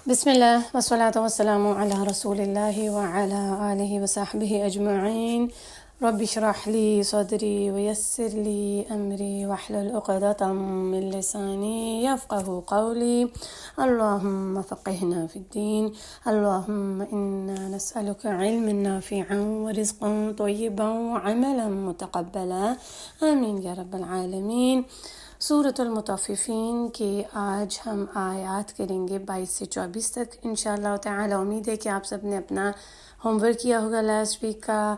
بسم الله والصلاة والسلام على رسول الله وعلى آله وصحبه أجمعين. رب اشرح لي صدري ويسر لي أمري واحلل عقدة من لساني يفقه قولي. اللهم فقهنا في الدين. اللهم إنا نسألك علما نافعا ورزقا طيبا وعملا متقبلا آمين يا رب العالمین. سورۃ المطففین کی آج ہم آیات کریں گے 22 سے 24 تک انشاءاللہ تعالی. امید ہے کہ آپ سب نے اپنا ہوم ورک کیا ہوگا لاسٹ ویک کا.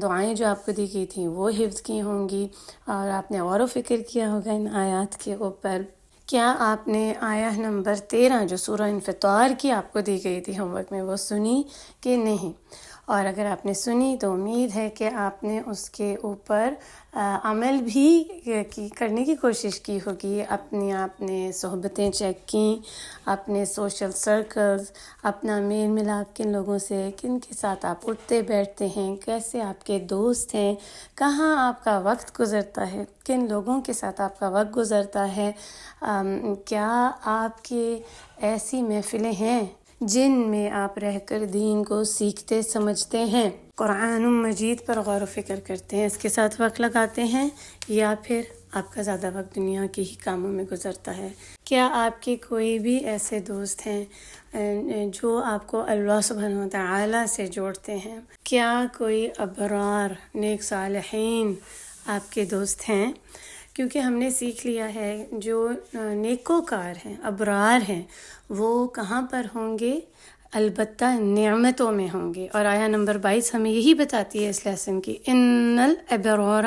دعائیں جو آپ کو دی گئی تھیں وہ حفظ کی ہوں گی اور آپ نے غور و فکر کیا ہوگا ان آیات کے اوپر. کیا آپ نے آیہ نمبر 13 جو سورہ انفطار کی آپ کو دی گئی تھی ہوم ورک میں وہ سنی کہ نہیں؟ اور اگر آپ نے سنی تو امید ہے کہ آپ نے اس کے اوپر عمل بھی کرنے کی کوشش کی ہوگی. آپ نے صحبتیں چیک کیں، اپنے سوشل سرکلز، اپنا میل ملاپ کن لوگوں سے، کن کے ساتھ آپ اٹھتے بیٹھتے ہیں، کیسے آپ کے دوست ہیں، کہاں آپ کا وقت گزرتا ہے، کن لوگوں کے ساتھ آپ کا وقت گزرتا ہے. کیا آپ کے ایسی محفلیں ہیں جن میں آپ رہ کر دین کو سیکھتے سمجھتے ہیں، قرآن مجید پر غور و فکر کرتے ہیں، اس کے ساتھ وقت لگاتے ہیں، یا پھر آپ کا زیادہ وقت دنیا کے ہی کاموں میں گزرتا ہے؟ کیا آپ کے کوئی بھی ایسے دوست ہیں جو آپ کو اللہ سبحانہ و تعالی سے جوڑتے ہیں؟ کیا کوئی ابرار نیک صالحین آپ کے دوست ہیں؟ کیونکہ ہم نے سیکھ لیا ہے جو نیکوکار ہیں، ابرار ہیں، وہ کہاں پر ہوں گے؟ البتہ نعمتوں میں ہوں گے. اور آیہ نمبر 22 ہمیں یہی بتاتی ہے اس لیسن کی، ان الابرار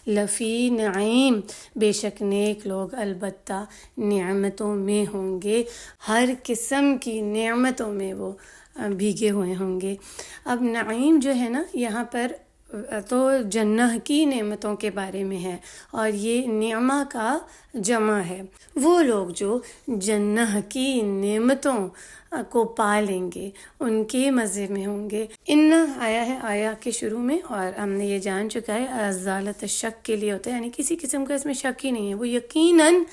لفی نعیم، بے شک نیک لوگ البتہ نعمتوں میں ہوں گے، ہر قسم کی نعمتوں میں وہ بھیگے ہوئے ہوں گے. اب نعیم جو ہے نا یہاں پر تو جنہ کی نعمتوں کے بارے میں ہے، اور یہ نعمہ کا جمع ہے. وہ لوگ جو جنہ کی نعمتوں کو پا لیں گے، ان کے مزے میں ہوں گے. ان آیا ہے آیا کے شروع میں، اور ہم نے یہ جان چکا ہے ازالت شک کے لیے ہوتا ہے، یعنی کسی قسم کا اس میں شک ہی نہیں ہے، وہ یقیناً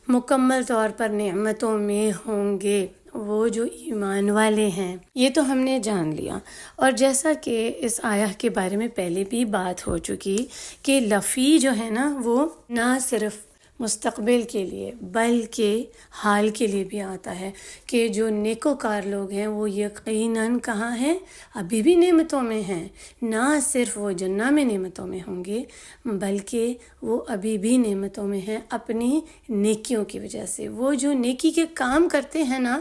مکمل طور پر نعمتوں میں ہوں گے، وہ جو ایمان والے ہیں. یہ تو ہم نے جان لیا. اور جیسا کہ اس آیہ کے بارے میں پہلے بھی بات ہو چکی کہ لفی جو ہے نا وہ نہ صرف مستقبل کے لیے بلکہ حال کے لیے بھی آتا ہے کہ جو نیکوکار لوگ ہیں وہ یقیناً کہاں ہیں؟ ابھی بھی نعمتوں میں ہیں. نہ صرف وہ جنہ میں نعمتوں میں ہوں گے بلکہ وہ ابھی بھی نعمتوں میں ہیں اپنی نیکیوں کی وجہ سے. وہ جو نیکی کے کام کرتے ہیں نا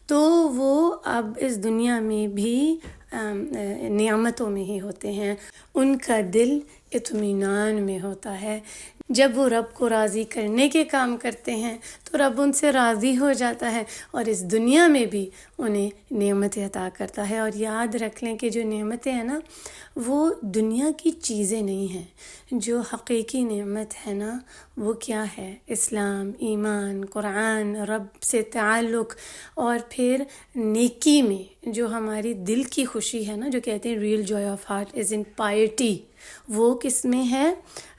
تو وہ اب اس دنیا میں بھی نعمتوں میں ہی ہوتے ہیں. ان کا دل اطمینان میں ہوتا ہے. جب وہ رب کو راضی کرنے کے کام کرتے ہیں تو رب ان سے راضی ہو جاتا ہے اور اس دنیا میں بھی انہیں نعمتیں عطا کرتا ہے. اور یاد رکھ لیں کہ جو نعمتیں ہیں نا وہ دنیا کی چیزیں نہیں ہیں. جو حقیقی نعمت ہے نا وہ کیا ہے؟ اسلام، ایمان، قرآن، رب سے تعلق، اور پھر نیکی میں جو ہماری دل کی خوشی ہے نا، جو کہتے ہیں real joy of heart is in piety, وہ کس میں ہے؟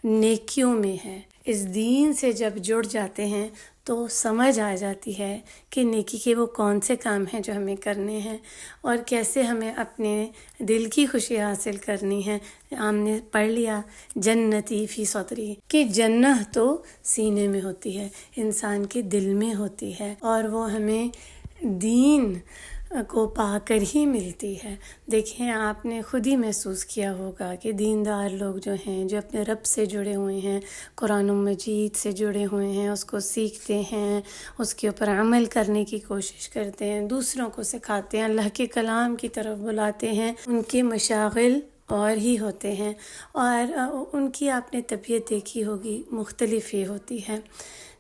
نیکیوں میں ہے. اس دین سے جب جڑ جاتے ہیں تو سمجھ آ جاتی ہے کہ نیکی کے وہ کون سے کام ہیں جو ہمیں کرنے ہیں اور کیسے ہمیں اپنے دل کی خوشی حاصل کرنی ہے. ہم نے پڑھ لیا جنتی فی صدری، کہ جنت تو سینے میں ہوتی ہے، انسان کے دل میں ہوتی ہے، اور وہ ہمیں دین کو پا کر ہی ملتی ہے. دیکھیں آپ نے خود ہی محسوس کیا ہوگا کہ دیندار لوگ جو ہیں، جو اپنے رب سے جڑے ہوئے ہیں، قرآن مجید سے جڑے ہوئے ہیں، اس کو سیکھتے ہیں، اس کے اوپر عمل کرنے کی کوشش کرتے ہیں، دوسروں کو سکھاتے ہیں، اللہ کے کلام کی طرف بلاتے ہیں، ان کے مشاغل اور ہی ہوتے ہیں، اور ان کی آپ نے طبیعت دیکھی ہوگی مختلف ہی ہوتی ہے.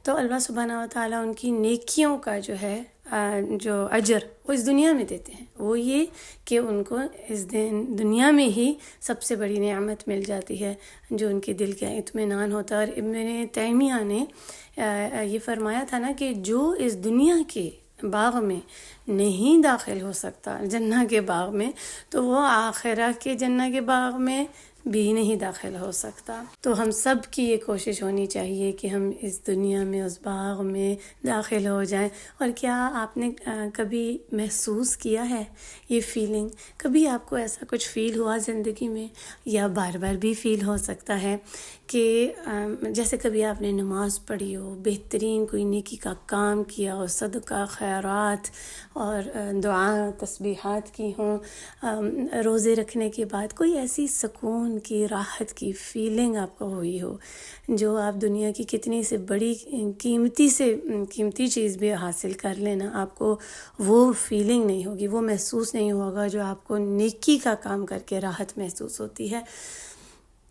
تو اللہ سبحانہ و تعالیٰ ان کی نیکیوں کا جو ہے جو اجر وہ اس دنیا میں دیتے ہیں. وہ یہ کہ ان کو اس دنیا میں ہی سب سے بڑی نعمت مل جاتی ہے جو ان کے دل کا اطمینان ہوتا ہے. اور ابن تیمیہ نے یہ فرمایا تھا نا کہ جو اس دنیا کے باغ میں نہیں داخل ہو سکتا جنہ کے باغ میں، تو وہ آخرہ کے جنہ کے باغ میں بھی نہیں داخل ہو سکتا۔ تو ہم سب کی یہ کوشش ہونی چاہیے کہ ہم اس دنیا میں اس باغ میں داخل ہو جائیں۔ اور کیا آپ نے کبھی محسوس کیا ہے یہ فیلنگ؟ کبھی آپ کو ایسا کچھ فیل ہوا زندگی میں، یا بار بار بھی فیل ہو سکتا ہے کہ جیسے کبھی آپ نے نماز پڑھی ہو، بہترین کوئی نیکی کا کام کیا ہو، صدقہ خیرات اور دعا تسبیحات کی ہوں، روزے رکھنے کے بعد کوئی ایسی سکون کی، راحت کی فیلنگ آپ کو ہوئی ہو جو آپ دنیا کی کتنی سے بڑی قیمتی چیز بھی حاصل کر لینا، آپ کو وہ فیلنگ نہیں ہوگی، وہ محسوس نہیں ہوگا جو آپ کو نیکی کا کام کر کے راحت محسوس ہوتی ہے۔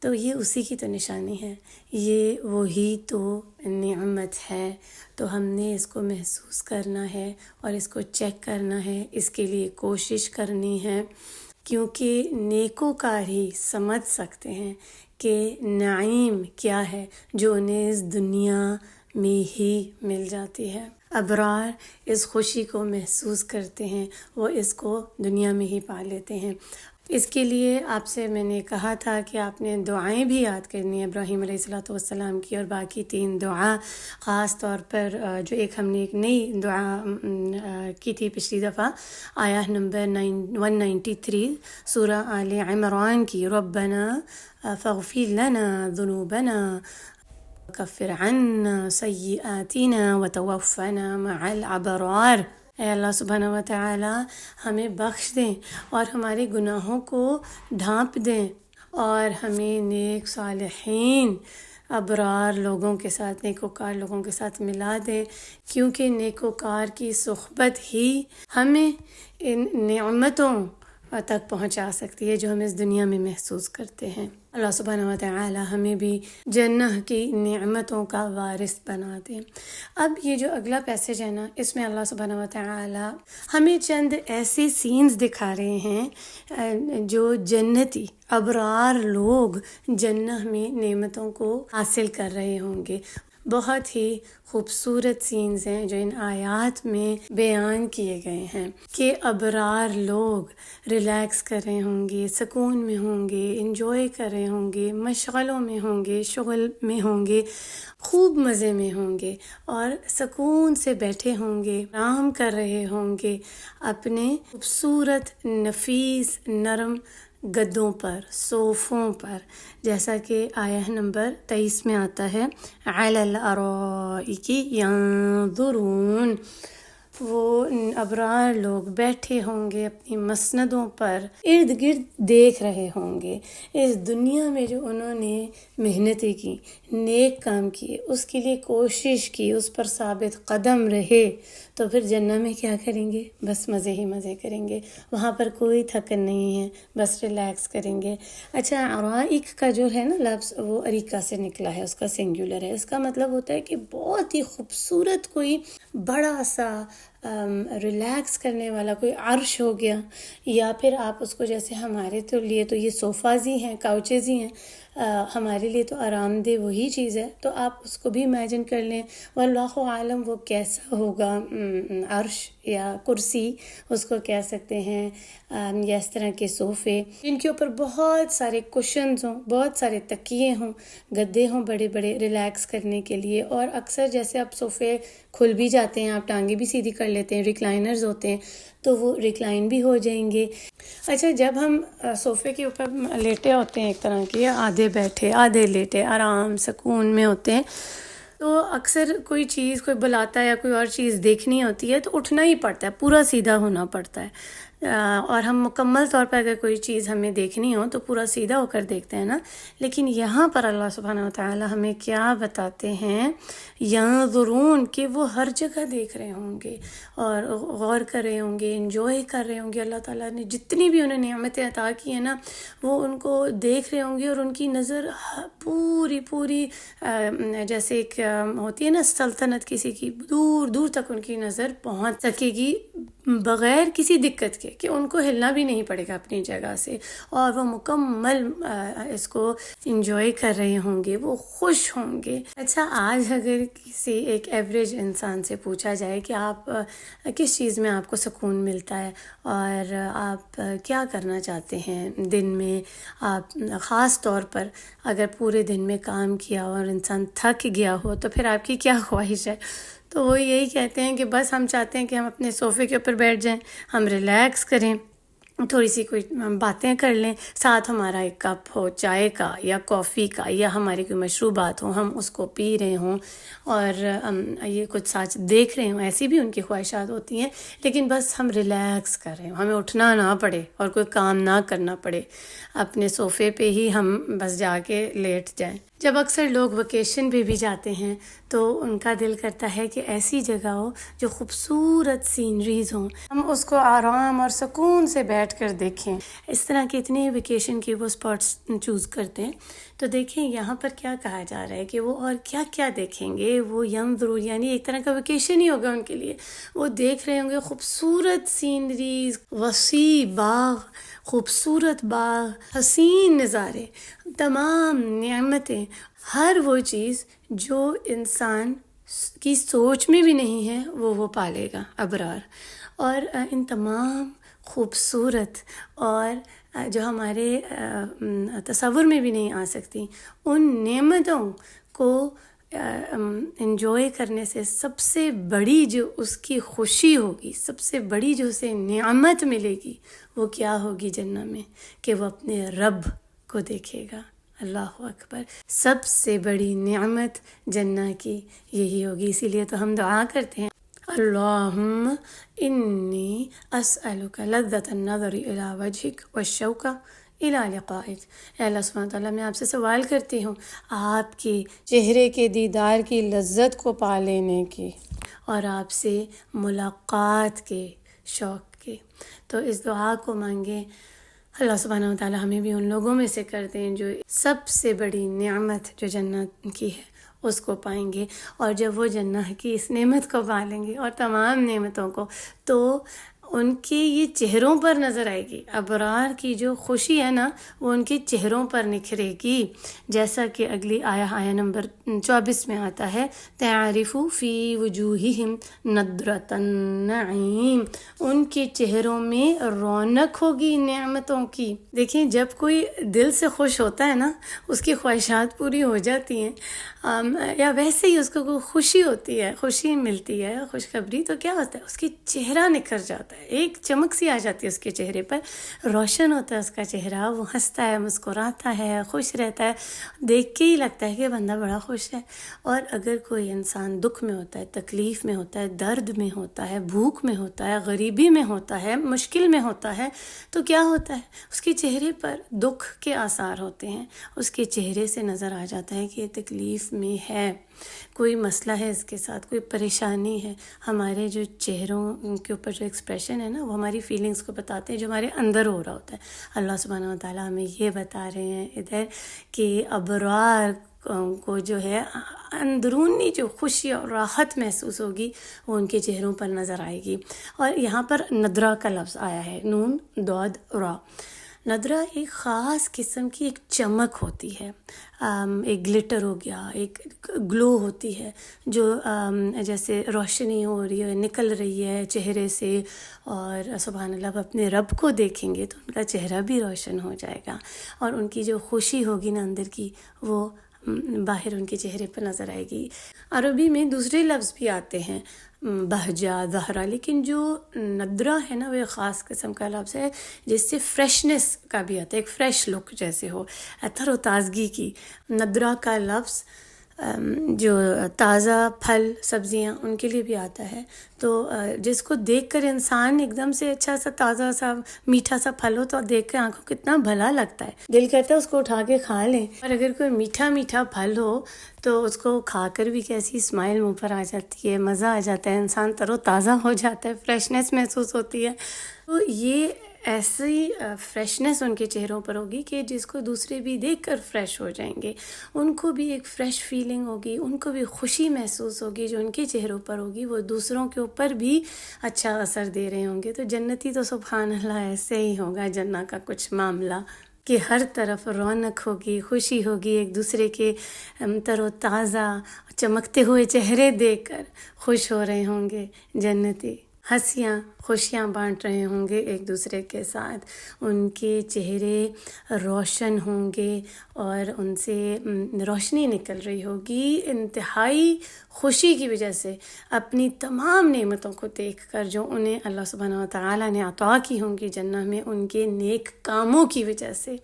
تو یہ اسی کی تو نشانی ہے، یہ وہی تو نعمت ہے۔ تو ہم نے اس کو محسوس کرنا ہے اور اس کو چیک کرنا ہے، اس کے لیے کوشش کرنی ہے، کیونکہ نیکوکار ہی سمجھ سکتے ہیں کہ نعیم کیا ہے جو انہیں اس دنیا میں ہی مل جاتی ہے۔ ابرار اس خوشی کو محسوس کرتے ہیں، وہ اس کو دنیا میں ہی پا لیتے ہیں۔ اس کے لیے آپ سے میں نے کہا تھا کہ آپ نے دعائیں بھی یاد کرنی ہے ابراہیم علیہ السلام کی، اور باقی 3 دعا خاص طور پر جو ایک ایک نئی دعا کی تھی پچھلی دفعہ، آیہ نمبر 193 سورہ آل عمران کی، ربنا فاغفر لنا ذنوبنا کفر عنا سیئاتنا وتوفنا مع الابرار۔ اے اللہ سبحانہ و تعالی ہمیں بخش دیں اور ہمارے گناہوں کو ڈھانپ دیں، اور ہمیں نیک صالحین ابرار لوگوں کے ساتھ، نیکوکار لوگوں کے ساتھ ملا دیں، کیونکہ نیکوکار کی صحبت ہی ہمیں ان نعمتوں تک پہنچا سکتی ہے جو ہم اس دنیا میں محسوس کرتے ہیں۔ اللہ سبحانہ و تعالی ہمیں بھی جنہ کی نعمتوں کا وارث بنا دیں۔ اب یہ جو اگلا پیسج ہے نا، اس میں اللہ سبحانہ و تعالی ہمیں چند ایسے سینز دکھا رہے ہیں جو جنتی ابرار لوگ جنہ میں نعمتوں کو حاصل کر رہے ہوں گے۔ بہت ہی خوبصورت سینز ہیں جو ان آیات میں بیان کیے گئے ہیں کہ ابرار لوگ ریلیکس کر رہے ہوں گے، سکون میں ہوں گے، انجوائے کر رہے ہوں گے، مشغلوں میں ہوں گے، شغل میں ہوں گے، خوب مزے میں ہوں گے، اور سکون سے بیٹھے ہوں گے، آرام کر رہے ہوں گے اپنے خوبصورت نفیس نرم گدوں پر، صوفوں پر، جیسا کہ آیہ نمبر 23 میں آتا ہے، علی الارائک ینظرون۔ وہ ابرار لوگ بیٹھے ہوں گے اپنی مسندوں پر، ارد گرد دیکھ رہے ہوں گے اس دنیا میں جو انہوں نے محنتیں کی، نیک کام کیے، اس کے لیے کوشش کی، اس پر ثابت قدم رہے، تو پھر جنت میں کیا کریں گے؟ بس مزے ہی مزے کریں گے، وہاں پر کوئی تھکن نہیں ہے، بس ریلیکس کریں گے۔ اچھا، ارائک کا جو ہے نا لفظ، وہ اریکہ سے نکلا ہے، اس کا سنگولر ہے، اس کا مطلب ہوتا ہے کہ بہت ہی خوبصورت کوئی بڑا سا ریلیکس کرنے والا کوئی عرش ہو گیا، یا پھر آپ اس کو جیسے ہمارے تو لیے تو یہ صوفاز ہی ہیں، کاؤچز ہی ہیں، ہمارے لیے تو آرام دہ وہی چیز ہے، تو آپ اس کو بھی امیجن کر لیں، واللہ عالم وہ کیسا ہوگا، عرش یا کرسی اس کو کہہ سکتے ہیں، یا اس طرح کے صوفے جن کے اوپر بہت سارے کشنز ہوں، بہت سارے تکیے ہوں، گدے ہوں بڑے بڑے ریلیکس کرنے کے لیے، اور اکثر جیسے اب صوفے کھل بھی جاتے ہیں، آپ ٹانگیں بھی سیدھی کر لیتے ہیں، ریکلائنرز ہوتے ہیں، تو وہ ریکلائن بھی ہو جائیں گے۔ اچھا، جب ہم صوفے کے اوپر لیٹے ہوتے ہیں، ایک طرح کے آدھے بیٹھے آدھے لیٹے آرام سکون میں ہوتے ہیں، تو اکثر کوئی چیز کوئی بلاتا ہے یا کوئی اور چیز دیکھنی ہوتی ہے تو اٹھنا ہی پڑتا ہے، پورا سیدھا ہونا پڑتا ہے، اور ہم مکمل طور پر اگر کوئی چیز ہمیں دیکھنی ہو تو پورا سیدھا ہو کر دیکھتے ہیں نا۔ لیکن یہاں پر اللہ سبحانہ و تعالی ہمیں کیا بتاتے ہیں، ینظرون، کہ وہ ہر جگہ دیکھ رہے ہوں گے اور غور کر رہے ہوں گے، انجوائے کر رہے ہوں گے، اللہ تعالیٰ نے جتنی بھی انہیں نعمتیں عطا کی ہیں نا، وہ ان کو دیکھ رہے ہوں گے، اور ان کی نظر پوری جیسے ایک ہوتی ہے نا سلطنت کسی کی، دور دور تک ان کی نظر پہنچ سکے گی بغیر کسی دقت کے کہ ان کو ہلنا بھی نہیں پڑے گا اپنی جگہ سے، اور وہ مکمل اس کو انجوائے کر رہے ہوں گے، وہ خوش ہوں گے۔ اچھا، آج اگر کسی ایک ایوریج انسان سے پوچھا جائے کہ آپ کس چیز میں آپ کو سکون ملتا ہے اور آپ کیا کرنا چاہتے ہیں دن میں، آپ خاص طور پر اگر پورے دن میں کام کیا اور انسان تھک گیا ہو تو پھر آپ کی کیا خواہش ہے، تو وہ یہی کہتے ہیں کہ بس ہم چاہتے ہیں کہ ہم اپنے صوفے کے اوپر بیٹھ جائیں، ہم ریلیکس کریں، تھوڑی سی کوئی باتیں کر لیں، ساتھ ہمارا ایک کپ ہو چائے کا یا کافی کا یا ہماری کوئی مشروبات ہو، ہم اس کو پی رہے ہوں اور یہ کچھ ساتھ دیکھ رہے ہوں۔ ایسی بھی ان کی خواہشات ہوتی ہیں، لیکن بس ہم ریلیکس کر رہے ہوں، ہمیں اٹھنا نہ پڑے اور کوئی کام نہ کرنا پڑے، اپنے صوفے پہ ہی ہم بس جا کے لیٹ جائیں۔ جب اکثر لوگ ویکیشن پہ بھی جاتے ہیں تو ان کا دل کرتا ہے کہ ایسی جگہ ہو جو خوبصورت سینریز ہوں، ہم اس کو آرام اور سکون سے بیٹھ کر دیکھیں۔ اس طرح کے اتنے ویکیشن کے وہ اسپاٹس چوز کرتے ہیں، تو دیکھیں یہاں پر کیا کہا جا رہا ہے کہ وہ اور کیا کیا دیکھیں گے، وہ ینظرون، یعنی ایک طرح کا ویکیشن ہی ہوگا ان کے لیے۔ وہ دیکھ رہے ہوں گے خوبصورت سینریز، وسیع باغ، خوبصورت باغ، حسین نظارے، تمام نعمتیں، ہر وہ چیز جو انسان کی سوچ میں بھی نہیں ہے وہ پالے گا ابرار۔ اور ان تمام خوبصورت اور جو ہمارے تصور میں بھی نہیں آ سکتی ان نعمتوں کو انجوائے کرنے سے سب سے بڑی جو اس کی خوشی ہوگی، سب سے بڑی جو اسے نعمت ملے گی، وہ کیا ہوگی جنت میں، کہ وہ اپنے رب کو دیکھے گا۔ اللہ اکبر، سب سے بڑی نعمت جنت کی یہی ہوگی۔ اسی لیے تو ہم دعا کرتے ہیں، اللہم انی اسألک لذت النظر الی وجہک والشوق الی لقائک۔ اے اللہ سبحانہ تعالیٰ، میں آپ سے سوال کرتی ہوں آپ کے چہرے کے دیدار کی لذت کو پا لینے کی اور آپ سے ملاقات کے شوق کے۔ تو اس دعا کو مانگیں، اللہ سبحانہ و تعالیٰ ہمیں بھی ان لوگوں میں سے کرتے ہیں جو سب سے بڑی نعمت جو جنت کی ہے اس کو پائیں گے، اور جب وہ جنت کی اس نعمت کو پا لیں گے اور تمام نعمتوں کو، تو ان کے یہ چہروں پر نظر آئے گی۔ ابرار کی جو خوشی ہے نا وہ ان کے چہروں پر نکھرے گی، جیسا کہ اگلی آیہ نمبر 24 میں آتا ہے، تعرف فی وجوہہم نضرۃ النعیم، ان کے چہروں میں رونق ہوگی نعمتوں کی۔ دیکھیں جب کوئی دل سے خوش ہوتا ہے نا، اس کی خواہشات پوری ہو جاتی ہیں، یا ویسے ہی اس کو کوئی خوشی ہوتی ہے، خوشی ملتی ہے، خوشخبری، تو کیا ہوتا ہے اس کی چہرہ نکھر جاتا ہے، ایک چمک سی آ جاتی ہے اس کے چہرے پر، روشن ہوتا ہے اس کا چہرہ، وہ ہنستا ہے، مسکراتا ہے، خوش رہتا ہے، دیکھ کے ہی لگتا ہے کہ بندہ بڑا خوش ہے۔ اور اگر کوئی انسان دکھ میں ہوتا ہے، تکلیف میں ہوتا ہے، درد میں ہوتا ہے، بھوک میں ہوتا ہے، غریبی میں ہوتا ہے، مشکل میں ہوتا ہے، تو کیا ہوتا ہے اس کے چہرے پر دکھ کے آثار ہوتے ہیں، اس کے چہرے سے نظر آ جاتا ہے کہ یہ تکلیف میں ہے، کوئی مسئلہ ہے اس کے ساتھ، کوئی پریشانی ہے۔ ہمارے جو چہروں کے اوپر جو ایکسپریشن ہے نا وہ ہماری فیلنگز کو بتاتے ہیں جو ہمارے اندر ہو رہا ہوتا ہے۔ اللہ سبحانہ و تعالیٰ ہمیں یہ بتا رہے ہیں ادھر کہ ابرار کو جو ہے اندرونی جو خوشی اور راحت محسوس ہوگی وہ ان کے چہروں پر نظر آئے گی۔ اور یہاں پر نضرہ کا لفظ آیا ہے، نون ضاد را۔ نضرہ ایک خاص قسم کی ایک چمک ہوتی ہے، ایک گلٹر ہو گیا، ایک گلو ہوتی ہے جو جیسے روشنی ہو رہی ہے، نکل رہی ہے چہرے سے، اور سبحان اللہ اپنے رب کو دیکھیں گے تو ان کا چہرہ بھی روشن ہو جائے گا، اور ان کی جو خوشی ہوگی نا اندر کی وہ باہر ان کے چہرے پر نظر آئے گی۔ عربی میں دوسرے لفظ بھی آتے ہیں، بہجہ، زہرہ، لیکن جو نضرہ ہے نا وہ ایک خاص قسم کا لفظ ہے جس سے فریشنس کا بھی آتا ہے، ایک فریش لک جیسے ہو، تر و تازگی کی۔ نضرہ کا لفظ جو تازہ پھل سبزیاں ان کے لیے بھی آتا ہے، تو جس کو دیکھ کر انسان ایک دم سے اچھا سا تازہ سا میٹھا سا پھل ہو تو دیکھ کر آنکھوں کتنا بھلا لگتا ہے، دل کرتا ہے اس کو اٹھا کے کھا لیں۔ اور اگر کوئی میٹھا میٹھا پھل ہو تو اس کو کھا کر بھی کیسی اسمائل منہ پر آ جاتی ہے، مزہ آ جاتا ہے، انسان تر و تازہ ہو جاتا ہے، فریشنس محسوس ہوتی ہے۔ تو یہ ایسی فریشنس ان کے چہروں پر ہوگی کہ جس کو دوسرے بھی دیکھ کر فریش ہو جائیں گے، ان کو بھی ایک فریش فیلنگ ہوگی، ان کو بھی خوشی محسوس ہوگی جو ان کے چہروں پر ہوگی، وہ دوسروں کے اوپر بھی اچھا اثر دے رہے ہوں گے۔ تو جنتی تو سبحان اللہ ایسے ہی ہوگا جنت کا کچھ معاملہ کہ ہر طرف رونق ہوگی، خوشی ہوگی، ایک دوسرے کے تر و تازہ چمکتے ہوئے چہرے دیکھ کر خوش ہو رہے ہوں گے جنتی، ہنسیاں خوشیاں بانٹ رہے ہوں گے ایک دوسرے کے ساتھ، ان کے چہرے روشن ہوں گے اور ان سے روشنی نکل رہی ہوگی انتہائی خوشی کی وجہ سے، اپنی تمام نعمتوں کو دیکھ کر جو انہیں اللہ سبحانہ و تعالیٰ نے عطا کی ہوں گی جنت میں، ان کے نیک کاموں کی وجہ سے،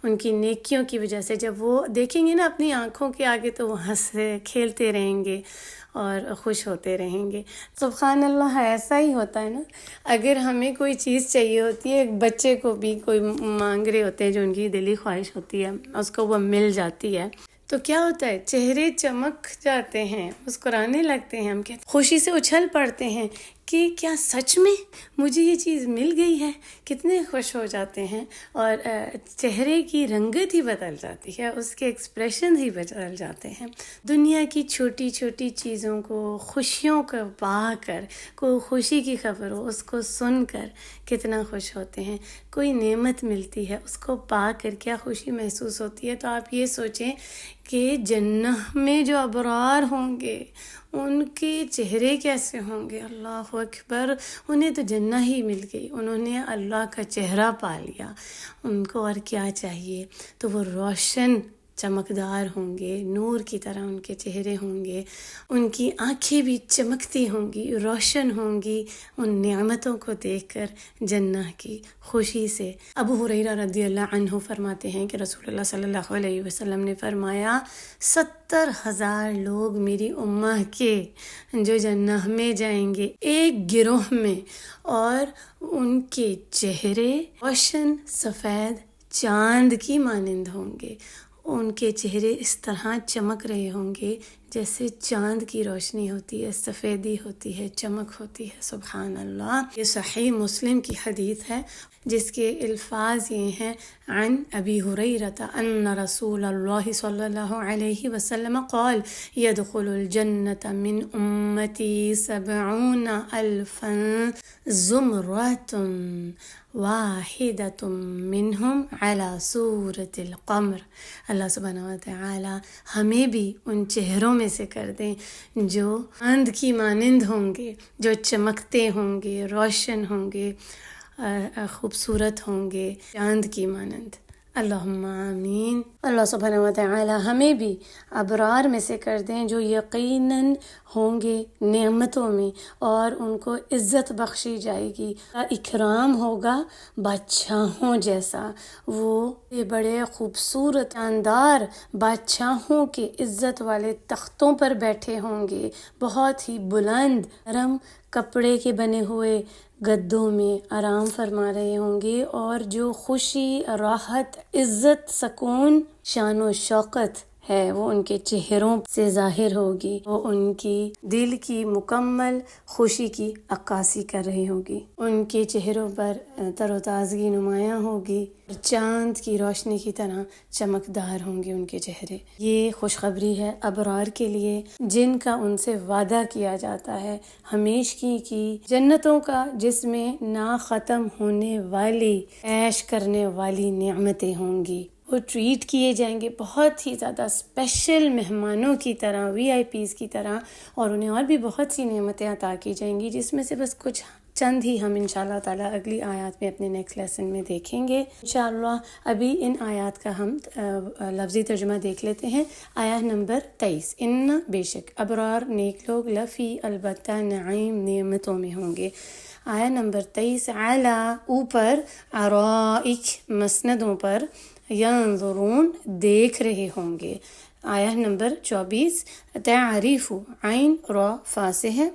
ان کی نیکیوں کی وجہ سے۔ جب وہ دیکھیں گے نا اپنی آنکھوں کے آگے تو وہ ہنستے کھیلتے رہیں گے اور خوش ہوتے رہیں گے۔ سبحان اللہ، ایسا ہی ہوتا ہے نا، اگر ہمیں کوئی چیز چاہیے ہوتی ہے، ایک بچے کو بھی کوئی مانگ رہے ہوتے ہیں جو ان کی دلی خواہش ہوتی ہے، اس کو وہ مل جاتی ہے تو کیا ہوتا ہے، چہرے چمک جاتے ہیں، مسکرانے لگتے ہیں، ہم کہتے خوشی سے اچھل پڑتے ہیں کہ کیا سچ میں مجھے یہ چیز مل گئی ہے، کتنے خوش ہو جاتے ہیں، اور چہرے کی رنگت ہی بدل جاتی ہے، اس کے ایکسپریشن ہی بدل جاتے ہیں۔ دنیا کی چھوٹی چھوٹی چیزوں کو، خوشیوں کو پا کر، کوئی خوشی کی خبر ہو اس کو سن کر کتنا خوش ہوتے ہیں، کوئی نعمت ملتی ہے اس کو پا کر کیا خوشی محسوس ہوتی ہے۔ تو آپ یہ سوچیں کہ جنت میں جو ابرار ہوں گے ان کے چہرے کیسے ہوں گے، اللہ اکبر، انہیں تو جنت ہی مل گئی، انہوں نے اللہ کا چہرہ پا لیا، ان کو اور کیا چاہیے۔ تو وہ روشن چمکدار ہوں گے، نور کی طرح ان کے چہرے ہوں گے، ان کی آنکھیں بھی چمکتی ہوں گی، روشن ہوں گی ان نعمتوں کو دیکھ کر جنت کی خوشی سے۔ ابو ہریرہ رضی اللہ عنہ فرماتے ہیں کہ رسول اللہ صلی اللہ علیہ وسلم نے فرمایا 70,000 لوگ میری امہ کے جو جنت میں جائیں گے ایک گروہ میں، اور ان کے چہرے روشن سفید چاند کی مانند ہوں گے، ان کے چہرے اس طرح چمک رہے ہوں گے جیسے چاند کی روشنی ہوتی ہے، سفیدی ہوتی ہے، چمک ہوتی ہے۔ سبحان اللہ۔ یہ صحیح مسلم کی حدیث ہے جس کے الفاظ یہ ہیں، عن ابی ہریرہ ان رسول اللہ صلی اللہ علیہ وسلم قال يدخل الجنة من امتی 70,000 زمرۃ واحدۃ منہم علی صورت القمر۔ اللہ سبحانہ و تعالی ہمیں بھی ان چہروں میں سے کر دیں جو چاند کی مانند ہوں گے، جو چمکتے ہوں گے، روشن ہوں گے، خوبصورت ہوں گے چاند کی مانند۔ اللہم آمین۔ اللہ سبحانہ و تعالی ہمیں بھی ابرار میں سے کر دیں جو یقیناً ہوں گے نعمتوں میں، اور ان کو عزت بخشی جائے گی، اکرام ہوگا بادشاہوں جیسا، وہ بڑے خوبصورت شاندار بادشاہوں کے عزت والے تختوں پر بیٹھے ہوں گے، بہت ہی بلند نرم کپڑے کے بنے ہوئے گدوں میں آرام فرما رہے ہوں گے، اور جو خوشی، راحت، عزت، سکون، شان و شوقت ہے وہ ان کے چہروں سے ظاہر ہوگی، وہ ان کی دل کی مکمل خوشی کی عکاسی کر رہی ہوگی، ان کے چہروں پر تر و تازگی نمایاں ہوگی، چاند کی روشنی کی طرح چمکدار ہوں گے ان کے چہرے۔ یہ خوشخبری ہے ابرار کے لیے جن کا ان سے وعدہ کیا جاتا ہے ہمیشگی کی جنتوں کا، جس میں نہ ختم ہونے والی عیش کرنے والی نعمتیں ہوں گی۔ وہ ٹریٹ کیے جائیں گے بہت ہی زیادہ اسپیشل مہمانوں کی طرح، VIP کی طرح، اور انہیں اور بھی بہت سی نعمتیں عطا کی جائیں گی، جس میں سے بس کچھ چند ہی ہم انشاءاللہ تعالیٰ اگلی آیات میں اپنے نیکسٹ لیسن میں دیکھیں گے انشاءاللہ۔ ابھی ان آیات کا ہم لفظی ترجمہ دیکھ لیتے ہیں۔ آیت نمبر 23، ان بے شک ابرار نیک لوگ لفی البتہ نعیم نعمتوں میں ہوں گے۔ آیت نمبر 23، علی اوپر، ارائک مسندوں پر، ینظرون دیکھ رہے ہوں گے۔ آیت نمبر 24، تعریف عین را فا سے ہے،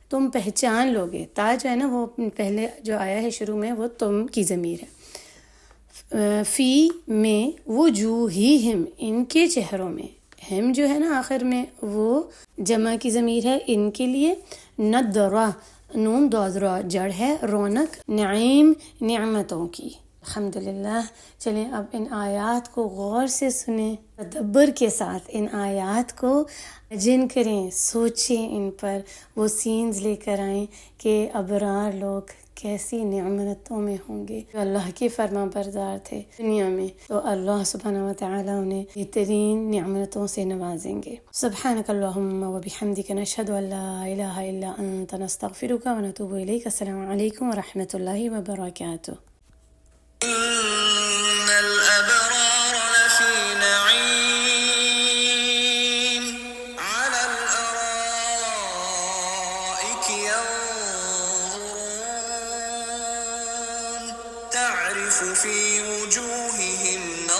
تم پہچان لوگے، تا جو ہے نا وہ پہلے جو آیا ہے شروع میں وہ تم کی ضمیر ہے، فی میں وجوہہم ان کے چہروں میں، ہم جو ہے نا آخر میں وہ جمع کی ضمیر ہے ان کے لیے، نضرہ نون دو جڑ ہے رونق نعیم نعمتوں کی۔ الحمدللہ۔ چلیں اب ان آیات کو غور سے سنیں، تدبر کے ساتھ ان آیات کو جن کریں، سوچیں ان پر، وہ سینز لے کر آئیں کہ ابرار لوگ کیسی نعمتوں میں ہوں گے، جو اللہ کے فرما بردار تھے دنیا میں، تو اللہ سبحانہ وتعالی انہیں بہترین نعمتوں سے نوازیں گے۔ سبحانک اللہم و بحمدک نشہد ان لا الہ الا انت نستغفرک و نتوب الیک۔ السلام علیکم و رحمۃ اللہ وبرکاتہ۔ إن الأبرار لفي نعيم على الأرائك ينظرون تعرف في وجوههم